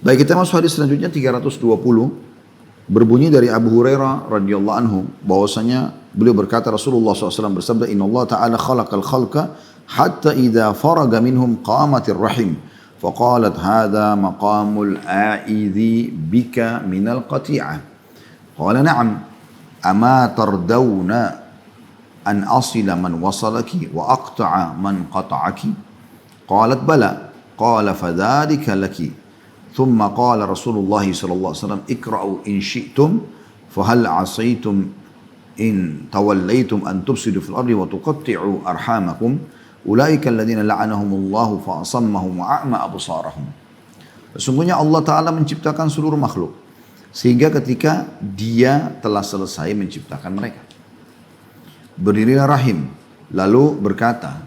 Baik, kita masuk hadis selanjutnya 320. Berbunyi dari Abu Hurairah radhiyallahu anhu bahwasanya beliau berkata Rasulullah SAW bersabda, Inna Allah Ta'ala khalaqal khalqa hatta idha faraga minhum qamatir rahim faqalat hadha maqamul a'idhi bika minal qati'ah. Qala na'am ama tardawna an asila man wasalaki wa aqta'a man qata'aki. Qalat bala. Qala fadhalika laki. ثم قال رسول الله صلى الله عليه وسلم اقرأوا إن شئتم فهل عصيتم إن توليتم أن تفسدوا في الأرض وتقطعوا أرحامكم أولئك الذين لعنهم الله فأصمهم وأعمى أبصارهم. Sesungguhnya Allah Ta'ala menciptakan seluruh makhluk sehingga ketika dia telah selesai menciptakan mereka, berdirilah rahim lalu berkata,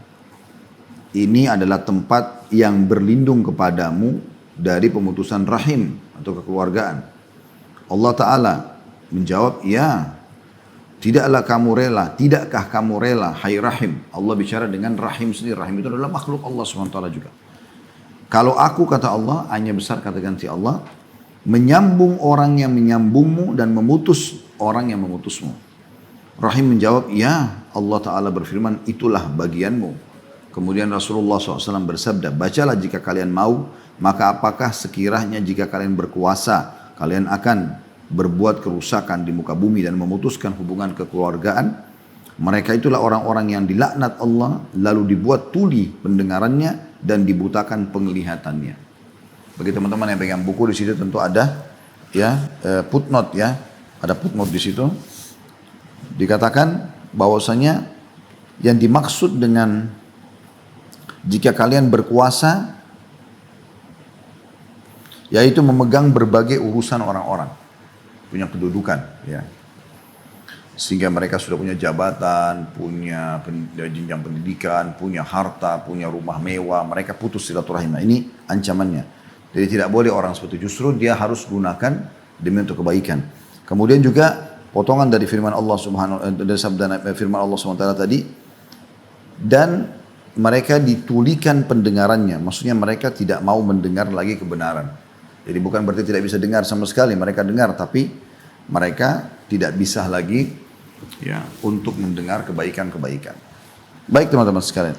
ini adalah tempat yang berlindung kepadamu dari pemutusan rahim atau kekeluargaan. Allah Ta'ala menjawab, ya, tidakkah kamu rela, hai rahim. Allah bicara dengan rahim sendiri. Rahim itu adalah makhluk Allah SWT juga. Kalau aku, kata Allah, hanya besar kata ganti Allah, menyambung orang yang menyambungmu dan memutus orang yang memutusmu. Rahim menjawab, ya. Allah Ta'ala berfirman, itulah bagianmu. Kemudian Rasulullah SAW bersabda, bacalah jika kalian mau, maka apakah sekiranya jika kalian berkuasa, kalian akan berbuat kerusakan di muka bumi dan memutuskan hubungan kekeluargaan? Mereka itulah orang-orang yang dilaknat Allah, lalu dibuat tuli pendengarannya dan dibutakan penglihatannya. Bagi teman-teman yang pegang buku di situ tentu ada ya footnote ya, ada footnote di situ. Dikatakan bahwasanya yang dimaksud dengan jika kalian berkuasa yaitu memegang berbagai urusan orang-orang, punya kedudukan, ya, sehingga mereka sudah punya jabatan, punya jenjang pendidikan, punya harta, punya rumah mewah, mereka putus silaturahim. Nah, ini ancamannya. Jadi tidak boleh orang seperti itu, justru dia harus gunakan demi untuk kebaikan. Kemudian juga potongan dari firman Allah dari sabda firman Allah SWT tadi, dan mereka ditulikan pendengarannya, maksudnya mereka tidak mau mendengar lagi kebenaran. Jadi bukan berarti tidak bisa dengar sama sekali, mereka dengar tapi mereka tidak bisa lagi ya untuk mendengar kebaikan-kebaikan. Baik teman-teman sekalian,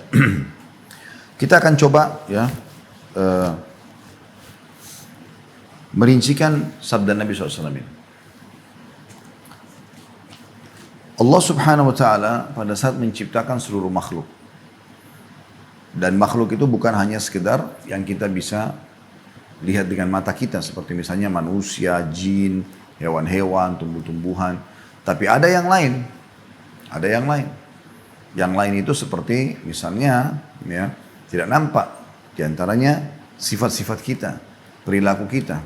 kita akan coba ya merincikan sabda Nabi SAW ini. Allah Subhanahu Wa Taala pada saat menciptakan seluruh makhluk, dan makhluk itu bukan hanya sekedar yang kita bisa lihat dengan mata kita seperti misalnya manusia, jin, hewan-hewan, tumbuh-tumbuhan. Tapi ada yang lain. Ada yang lain. Yang lain itu seperti misalnya ya, tidak nampak. Di antaranya sifat-sifat kita, perilaku kita.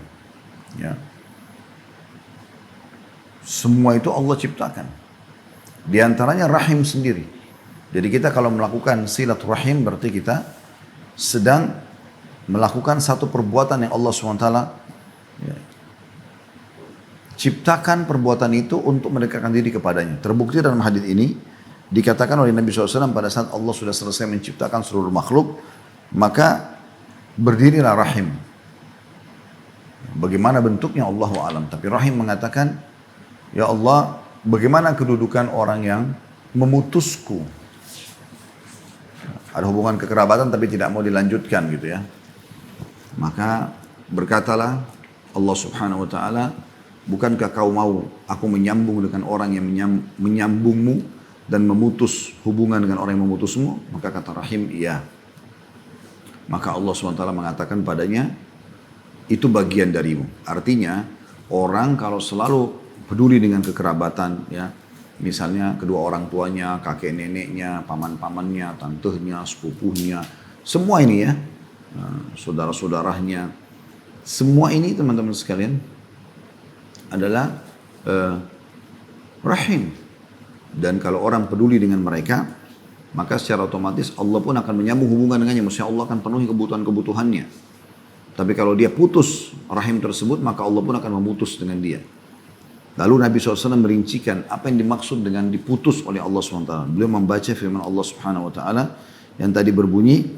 Ya. Semua itu Allah ciptakan. Di antaranya rahim sendiri. Jadi kita kalau melakukan silaturahim berarti kita sedang melakukan satu perbuatan yang Allah SWT ya, ciptakan perbuatan itu untuk mendekatkan diri kepadanya. Terbukti dalam hadis ini dikatakan oleh Nabi SAW pada saat Allah sudah selesai menciptakan seluruh makhluk, maka berdirilah rahim. Bagaimana bentuknya Allahu a'lam. Tapi rahim mengatakan, ya Allah, bagaimana kedudukan orang yang memutusku? Ada hubungan kekerabatan tapi tidak mau dilanjutkan gitu ya. Maka berkatalah Allah Subhanahu Wa Taala, bukankah kau mau aku menyambung dengan orang yang menyambungmu dan memutus hubungan dengan orang yang memutusmu? Maka kata rahim, iya. Maka Allah SWT mengatakan padanya, itu bagian darimu. Artinya orang kalau selalu peduli dengan kekerabatan, ya, misalnya kedua orang tuanya, kakek neneknya, paman-pamannya, tantenya, sepupunya, semua ini ya, saudara-saudaranya, semua ini teman-teman sekalian adalah rahim. Dan kalau orang peduli dengan mereka, maka secara otomatis Allah pun akan menyambung hubungan dengannya. Maksudnya Allah akan penuhi kebutuhan-kebutuhannya. Tapi kalau dia putus rahim tersebut, maka Allah pun akan memutus dengan dia. Lalu Nabi SAW merincikan apa yang dimaksud dengan diputus oleh Allah SWT. Beliau membaca firman Allah Subhanahu Wa Taala yang tadi berbunyi,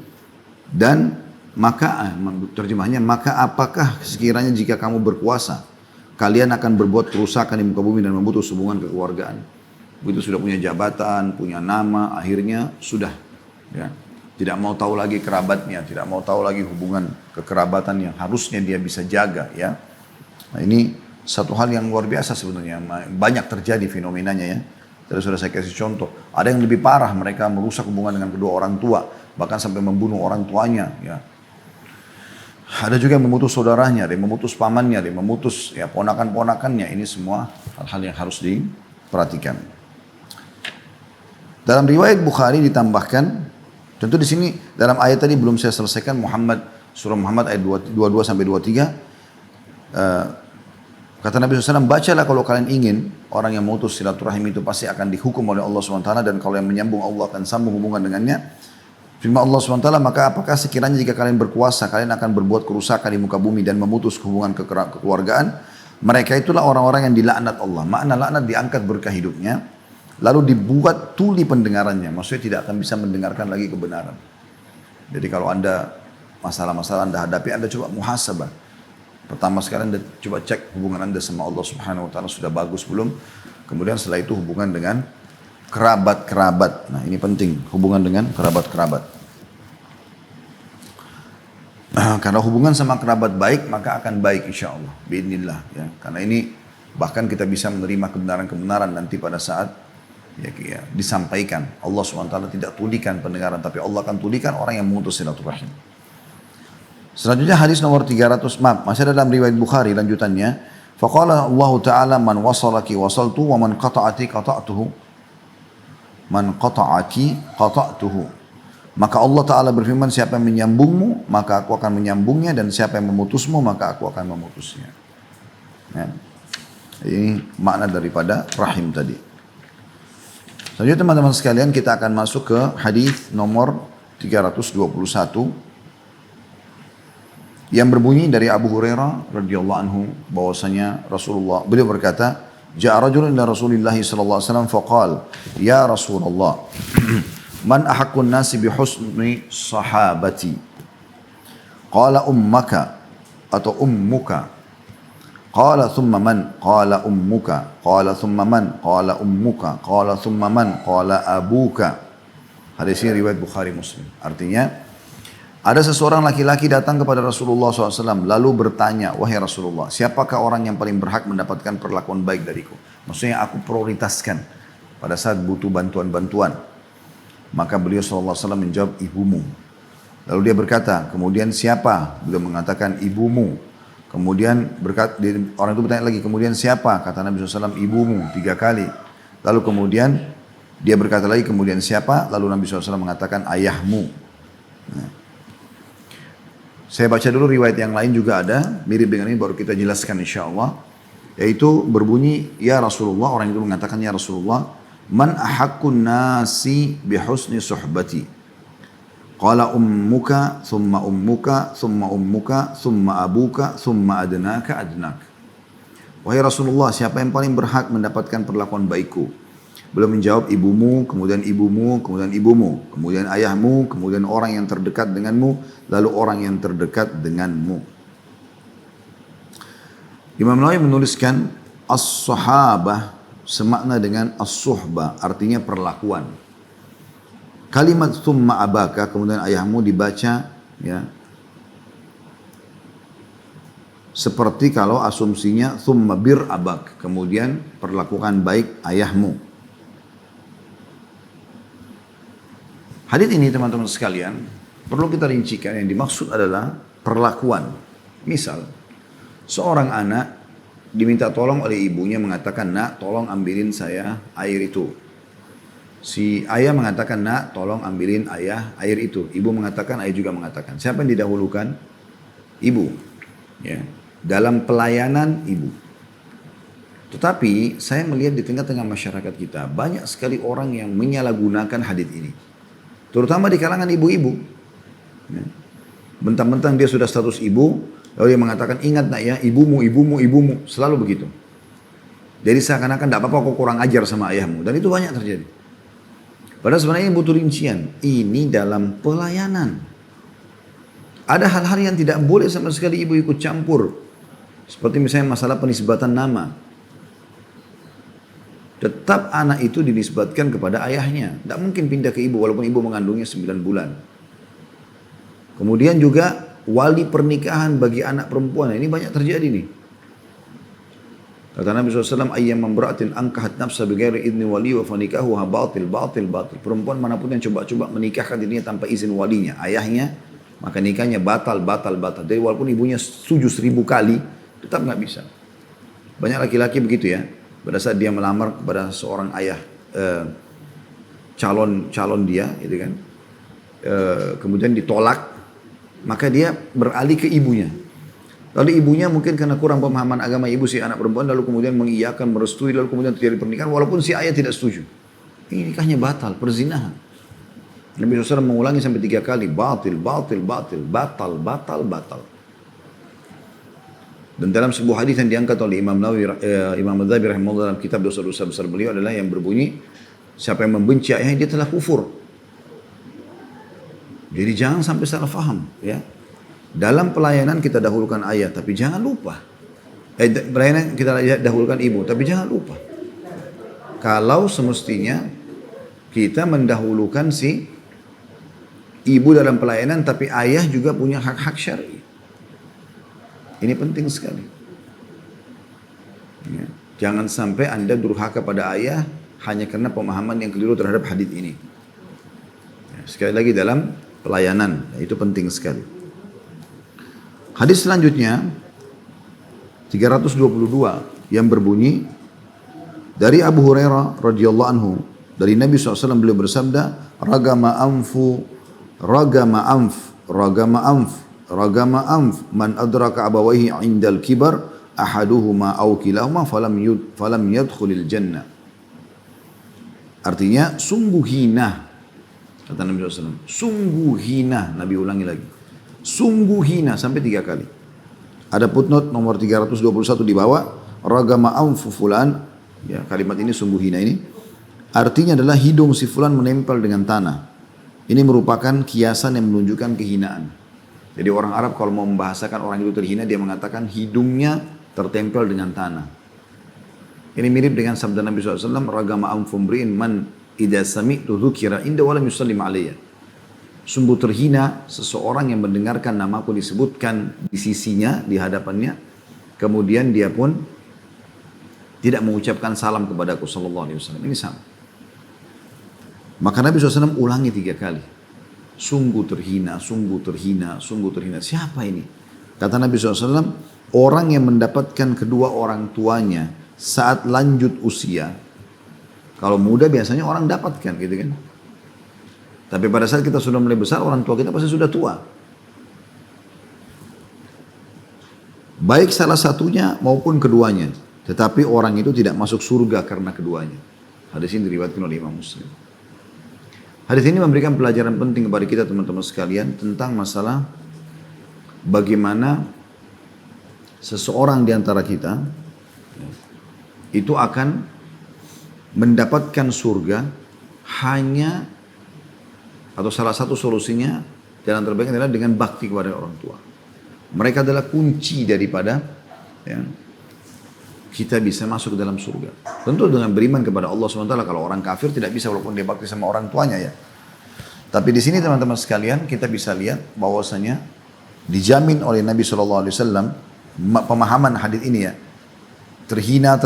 dan maka terjemahnya, maka apakah sekiranya jika kamu berkuasa, kalian akan berbuat kerusakan di muka bumi dan memutus hubungan kekeluargaan. Begitu sudah punya jabatan, punya nama, akhirnya sudah, ya, tidak mau tahu lagi kerabatnya, tidak mau tahu lagi hubungan kekerabatan yang harusnya dia bisa jaga, ya. Nah, ini satu hal yang luar biasa sebenarnya, banyak terjadi fenomenanya, ya. Tadi sudah saya kasih contoh, ada yang lebih parah, mereka merusak hubungan dengan kedua orang tua, bahkan sampai membunuh orang tuanya, ya. Ada juga yang memutus saudaranya, ada yang memutus pamannya, ada yang memutus, ya, ponakan-ponakannya. Ini semua hal-hal yang harus diperhatikan. Dalam riwayat Bukhari ditambahkan, tentu di sini dalam ayat tadi belum saya selesaikan, surah Muhammad ayat 22 sampai 23. Kata Nabi SAW, bacalah kalau kalian ingin, orang yang memutus silaturahim itu pasti akan dihukum oleh Allah SWT, dan kalau yang menyambung Allah akan sambung hubungan dengannya. Firman Allah SWT, maka apakah sekiranya jika kalian berkuasa, kalian akan berbuat kerusakan di muka bumi dan memutus hubungan kekeluargaan. Mereka itulah orang-orang yang dilaknat Allah. Makna laknat diangkat berkah hidupnya, lalu dibuat tuli pendengarannya. Maksudnya tidak akan bisa mendengarkan lagi kebenaran. Jadi kalau Anda, masalah-masalah Anda hadapi, Anda coba muhasabah. Pertama sekali Anda coba cek hubungan Anda sama Allah Subhanahu Wa Taala sudah bagus belum. Kemudian setelah itu hubungan dengan kerabat-kerabat. Nah, ini penting, hubungan dengan kerabat-kerabat. Karena hubungan sama kerabat baik, maka akan baik insya Allah. Biidznillah, ya. Karena ini bahkan kita bisa menerima kebenaran-kebenaran nanti pada saat ya, disampaikan. Allah SWT tidak tulikan pendengaran, tapi Allah akan tulikan orang yang memutus silaturahim. Selanjutnya hadis nomor 300, masih ada dalam riwayat Bukhari lanjutannya. Faqala Allah Ta'ala, man wasalaki wasaltu wa man qata'ati qata'tuhu. Man qata'aki qata'tuhu. Maka Allah Ta'ala berfirman, siapa yang menyambungmu, maka aku akan menyambungnya, dan siapa yang memutusmu, maka aku akan memutusnya. Ya. Ini makna daripada rahim tadi. Selanjutnya teman-teman sekalian, kita akan masuk ke hadis nomor 321 yang berbunyi dari Abu Hurairah radhiyallahu anhu bahwasanya Rasulullah, beliau berkata, ja'a rajulun ila Rasulillah sallallahu alaihi wasallam faqala, ya Rasulullah, man ahaqqun nasi bi husni sahabati? Qala ummaka atau ummuka. Qala thumma man? Qala ummuka. Qala thumma man? Qala ummuka. Qala thumma man? Qala abuka. Hadis ini riwayat Bukhari Muslim. Artinya, ada seseorang laki-laki datang kepada Rasulullah SAW lalu bertanya, wahai Rasulullah, siapakah orang yang paling berhak mendapatkan perlakuan baik dariku? Maksudnya aku prioritaskan pada saat butuh bantuan-bantuan. Maka beliau SAW menjawab, ibumu. Lalu dia berkata, kemudian siapa? Beliau mengatakan, ibumu. Kemudian orang itu bertanya lagi, kemudian siapa? Kata Nabi SAW, ibumu, 3 kali. Lalu kemudian dia berkata lagi, kemudian siapa? Lalu Nabi SAW mengatakan, ayahmu. Nah. Saya baca dulu riwayat yang lain juga ada, mirip dengan ini baru kita jelaskan insya Allah. Yaitu berbunyi, ya Rasulullah, orang itu mengatakan, ya Rasulullah, man ahaqqun nasi bihusni suhbati? Qala ummuka, thumma ummuka, thumma ummuka, thumma abuka, thumma adnaka adnak. Wahai Rasulullah, siapa yang paling berhak mendapatkan perlakuan baikku? Beliau menjawab, ibumu, kemudian ibumu, kemudian ibumu, kemudian ayahmu, kemudian orang yang terdekat denganmu, lalu orang yang terdekat denganmu. Imam Nawawi menuliskan as-sahabah semakna dengan as-suhbah, artinya perlakuan. Kalimat thumma abaka, kemudian ayahmu dibaca, ya, seperti kalau asumsinya thumma bir abak, kemudian perlakukan baik ayahmu. Hadis ini teman-teman sekalian perlu kita rincikan, yang dimaksud adalah perlakuan. Misal, seorang anak diminta tolong oleh ibunya, mengatakan, nak tolong ambilin saya air itu. Si ayah mengatakan, nak tolong ambilin ayah air itu. Ibu mengatakan, ayah juga mengatakan. Siapa yang didahulukan? Ibu. Ya. Dalam pelayanan ibu. Tetapi saya melihat di tengah-tengah masyarakat kita banyak sekali orang yang menyalahgunakan hadis ini. Terutama di kalangan ibu-ibu. Ya. Bentang-bentang dia sudah status ibu, lalu dia mengatakan, ingat nak ya, ibumu, ibumu, ibumu. Selalu begitu. Jadi seakan-akan tidak apa-apa kok kurang ajar sama ayahmu. Dan itu banyak terjadi. Padahal sebenarnya butuh rincian. Ini dalam pelayanan. Ada hal-hal yang tidak boleh sama sekali ibu ikut campur. Seperti misalnya masalah penisbatan nama. Tetap anak itu dinisbatkan kepada ayahnya. Tidak mungkin pindah ke ibu walaupun ibu mengandungnya 9 bulan. Kemudian juga wali pernikahan bagi anak perempuan. Ini banyak terjadi nih. Kata Nabi SAW, ayyam mamra'atin angkahat nafsa bighairi idni wali wa fanikahuha batil. Perempuan manapun yang coba-coba menikahkan dirinya tanpa izin walinya, ayahnya, maka nikahnya batal. Jadi walaupun ibunya setuju 1000 kali, tetap nggak bisa. Banyak laki-laki begitu ya. Pada saat dia melamar kepada seorang ayah, calon dia, gitu kan, kemudian ditolak, maka dia beralih ke ibunya. Lalu ibunya mungkin karena kurang pemahaman agama ibu si anak perempuan, lalu kemudian mengiyakan, merestui, lalu kemudian terjadi pernikahan walaupun si ayah tidak setuju. Ini nikahnya batal, perzinahan. Nabi SAW mengulangi sampai 3 kali, batal. Dan dalam sebuah hadis yang diangkat oleh Imam Nawawi, Imam Adzabi rahimahullah dalam kitab dosa-dosa besar beliau adalah yang berbunyi, siapa yang membenci ayahnya dia telah kufur. Jadi jangan sampai salah faham, ya. Dalam pelayanan kita dahulukan ayah, tapi jangan lupa. Pelayanan kita dahulukan ibu, tapi jangan lupa. Kalau semestinya kita mendahulukan si ibu dalam pelayanan, tapi ayah juga punya hak-hak syar'i. Ini penting sekali. Ya. Jangan sampai Anda durhaka pada ayah hanya karena pemahaman yang keliru terhadap hadis ini. Ya, sekali lagi dalam pelayanan, itu penting sekali. Hadis selanjutnya 322 yang berbunyi dari Abu Hurairah radhiyallahu anhu dari Nabi SAW beliau bersabda, ragama anf man adraka abawaihi indal kibar ahaduhuma aw kilahuma falam yadkhulil jannah. Artinya sungguh hina, kata Nabi SAW, sungguh hina. Nabi ulangi lagi, sungguh hina sampai 3 kali. Ada footnote nomor 321 di bawah, ragama anfu fulan, ya, kalimat ini sungguh hina ini artinya adalah hidung si fulan menempel dengan tanah. Ini merupakan kiasan yang menunjukkan kehinaan. Jadi orang Arab kalau mau membahasakan orang itu terhina, dia mengatakan hidungnya tertempel dengan tanah. Ini mirip dengan sabda Nabi SAW, ragama anfu mri'in man idza sami'tu dzukira inda wa lam yusallim alayya. Sungguh terhina seseorang yang mendengarkan namaku disebutkan di sisinya, di hadapannya, kemudian dia pun tidak mengucapkan salam kepadaku sallallahu alaihi wasallam. Ini sama. Maka Nabi SAW ulangi 3 kali. Sungguh terhina. Siapa ini? Kata Nabi SAW, orang yang mendapatkan kedua orang tuanya saat lanjut usia. Kalau muda biasanya orang dapatkan gitu kan. Tapi pada saat kita sudah mulai besar, orang tua kita pasti sudah tua. Baik salah satunya maupun keduanya. Tetapi orang itu tidak masuk surga karena keduanya. Hadis ini diriwayatkan oleh Imam Muslim. Hadis ini memberikan pelajaran penting kepada kita teman-teman sekalian tentang masalah bagaimana seseorang di antara kita itu akan mendapatkan surga hanya, atau salah satu solusinya, jalan terbaik adalah dengan bakti kepada orang tua. Mereka adalah kunci daripada ya, kita bisa masuk ke dalam surga. Tentu dengan beriman kepada Allah SWT. Kalau orang kafir tidak bisa walaupun dia bakti sama orang tuanya ya. Tapi di sini teman-teman sekalian kita bisa lihat bahwasanya dijamin oleh Nabi SAW pemahaman hadis ini ya. Terhina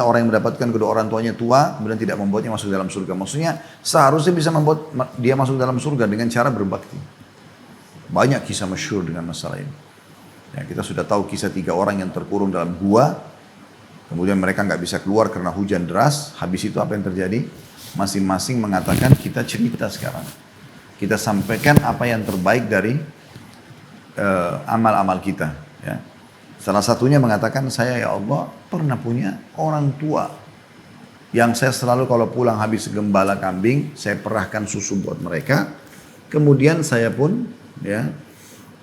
orang yang mendapatkan kedua orang tuanya tua kemudian tidak membuatnya masuk dalam surga. Maksudnya seharusnya bisa membuat dia masuk dalam surga dengan cara berbakti. Banyak kisah masyhur dengan masalah ini. Ya, kita sudah tahu kisah 3 orang yang terkurung dalam gua. Kemudian mereka nggak bisa keluar karena hujan deras. Habis itu apa yang terjadi? Masing-masing mengatakan kita cerita sekarang. Kita sampaikan apa yang terbaik dari amal-amal kita. Ya. Salah satunya mengatakan, saya ya Allah pernah punya orang tua yang saya selalu kalau pulang habis gembala kambing, saya perahkan susu buat mereka. Kemudian saya pun ya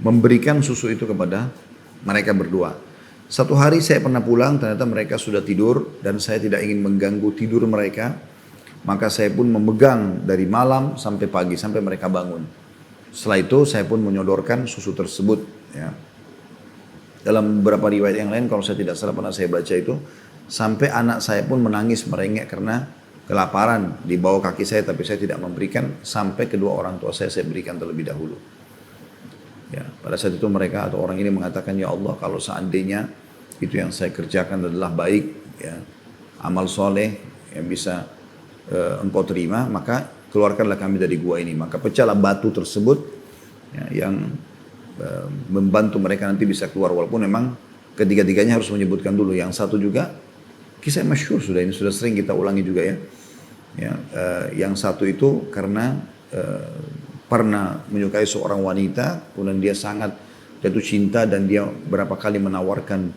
memberikan susu itu kepada mereka berdua. Satu hari saya pernah pulang, ternyata mereka sudah tidur dan saya tidak ingin mengganggu tidur mereka. Maka saya pun memegang dari malam sampai pagi, sampai mereka bangun. Setelah itu saya pun menyodorkan susu tersebut. Ya. Dalam beberapa riwayat yang lain, kalau saya tidak salah pernah saya baca itu, sampai anak saya pun menangis merengek karena kelaparan di bawah kaki saya, tapi saya tidak memberikan, sampai kedua orang tua saya berikan terlebih dahulu. Ya, pada saat itu mereka atau orang ini mengatakan, ya Allah, kalau seandainya itu yang saya kerjakan adalah baik, ya, amal soleh yang bisa engkau terima, maka keluarkanlah kami dari gua ini. Maka pecahlah batu tersebut, ya, yang membantu mereka nanti bisa keluar, walaupun memang ketiga-tiganya harus menyebutkan dulu. Yang satu juga kisah masyhur sudah, ini sudah sering kita ulangi juga ya. Yang satu itu karena pernah menyukai seorang wanita, kemudian dia sangat jatuh cinta dan dia berapa kali menawarkan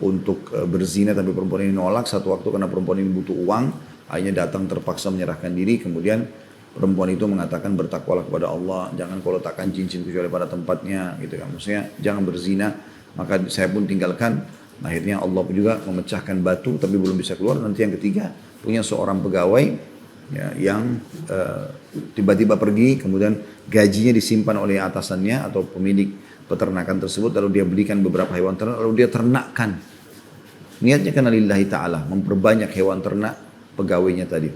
untuk berzina, tapi perempuan ini nolak. Satu waktu karena perempuan ini butuh uang, akhirnya datang terpaksa menyerahkan diri. Kemudian perempuan itu mengatakan, bertakwalah kepada Allah, jangan kau letakkan cincin kecuali pada tempatnya, gitu kan. Maksudnya jangan berzina. Maka saya pun tinggalkan. Akhirnya Allah juga memecahkan batu, tapi belum bisa keluar. Nanti yang ketiga, punya seorang pegawai, ya, yang tiba-tiba pergi, kemudian gajinya disimpan oleh atasannya atau pemilik peternakan tersebut, lalu dia belikan beberapa hewan ternak, lalu dia ternakkan. Niatnya karena lillahi ta'ala, memperbanyak hewan ternak pegawainya tadi.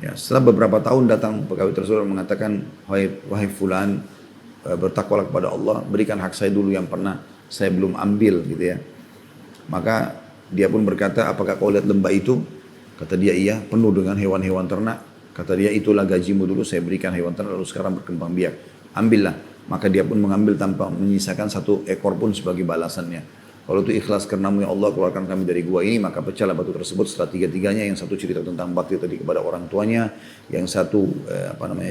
Ya, setelah beberapa tahun datang pegawai tersebut mengatakan, wahai fulan, bertakwalah kepada Allah, berikan hak saya dulu yang pernah saya belum ambil, gitu ya. Maka dia pun berkata, apakah kau lihat lembah itu? Kata dia, iya, penuh dengan hewan-hewan ternak. Kata dia, itulah gajimu dulu, saya berikan hewan ternak, lalu sekarang berkembang biak. Ambillah. Maka dia pun mengambil tanpa menyisakan satu ekor pun sebagai balasannya. Kalau itu ikhlas karenamu ya Allah, keluarkan kami dari gua ini. Maka pecahlah batu tersebut setelah tiga-tiganya. Yang satu cerita tentang bakti tadi kepada orang tuanya, yang satu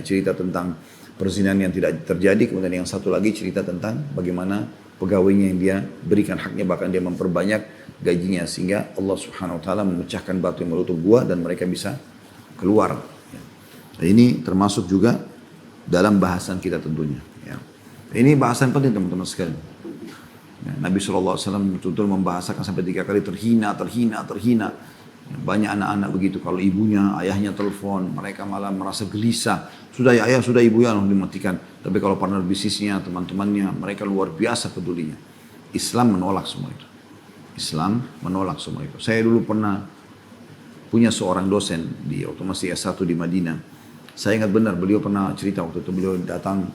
cerita tentang perzinahan yang tidak terjadi, kemudian yang satu lagi cerita tentang bagaimana pegawainya yang dia berikan haknya, bahkan dia memperbanyak gajinya, sehingga Allah Subhanahu wa taala memecahkan batu yang menutup gua dan mereka bisa keluar. Nah, ini termasuk juga dalam bahasan kita tentunya, ya. Ini bahasan penting teman-teman sekalian. Ya, Nabi SAW betul-betul membahasakan sampai 3 kali terhina. Banyak anak-anak begitu, kalau ibunya, ayahnya telepon, mereka malah merasa gelisah. Sudah ya ayah, sudah ibu ya, dimatikan. Tapi kalau partner bisnisnya, teman-temannya, mereka luar biasa pedulinya. Islam menolak semua itu. Saya dulu pernah punya seorang dosen di waktu masih S1 di Madinah. Saya ingat benar, beliau pernah cerita waktu itu beliau datang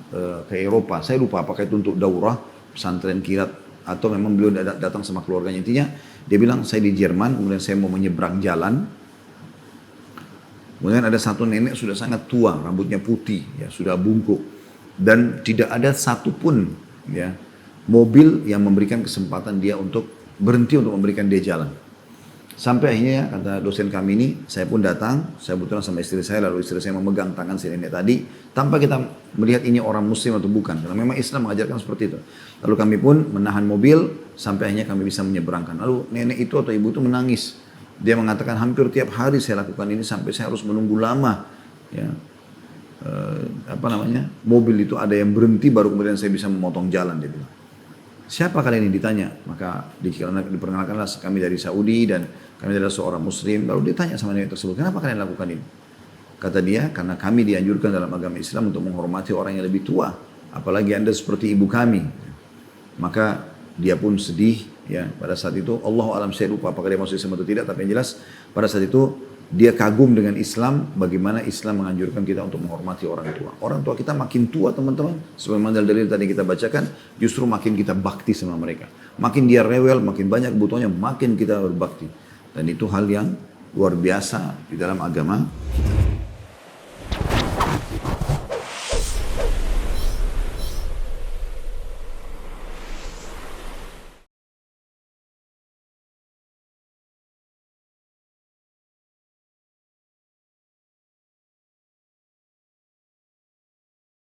ke Eropa. Saya lupa apakah itu untuk daurah, pesantren kilat, atau memang beliau datang sama keluarganya. Intinya dia bilang, saya di Jerman, kemudian saya mau menyeberang jalan. Kemudian ada satu nenek sudah sangat tua, rambutnya putih, ya, sudah bungkuk. Dan tidak ada satupun, ya, mobil yang memberikan kesempatan dia untuk berhenti untuk memberikan dia jalan. Sampai akhirnya kata dosen kami ini, saya pun datang, saya kebetulan sama istri saya, lalu istri saya memegang tangan si nenek tadi, tanpa kita melihat ini orang muslim atau bukan, karena memang Islam mengajarkan seperti itu. Lalu kami pun menahan mobil, sampai akhirnya kami bisa menyeberangkan. Lalu nenek itu atau ibu itu menangis. Dia mengatakan, hampir tiap hari saya lakukan ini, sampai saya harus menunggu lama. Ya, mobil itu ada yang berhenti, baru kemudian saya bisa memotong jalan, dia bilang. Siapa kalian ini ditanya? Maka diperkenalkanlah kami dari Saudi dan kami adalah seorang muslim. Lalu dia tanya sama nenek tersebut, kenapa kalian lakukan ini? Kata dia, karena kami dianjurkan dalam agama Islam untuk menghormati orang yang lebih tua. Apalagi anda seperti ibu kami. Maka dia pun sedih. Ya, pada saat itu, Allahu a'lam, saya lupa apakah dia masuk Islam atau tidak. Tapi yang jelas, pada saat itu dia kagum dengan Islam, bagaimana Islam menganjurkan kita untuk menghormati orang tua. Orang tua kita makin tua teman-teman, sebagaimana dalil tadi kita bacakan, justru makin kita bakti sama mereka. Makin dia rewel, makin banyak kebutuhannya, makin kita berbakti. Dan itu hal yang luar biasa di dalam agama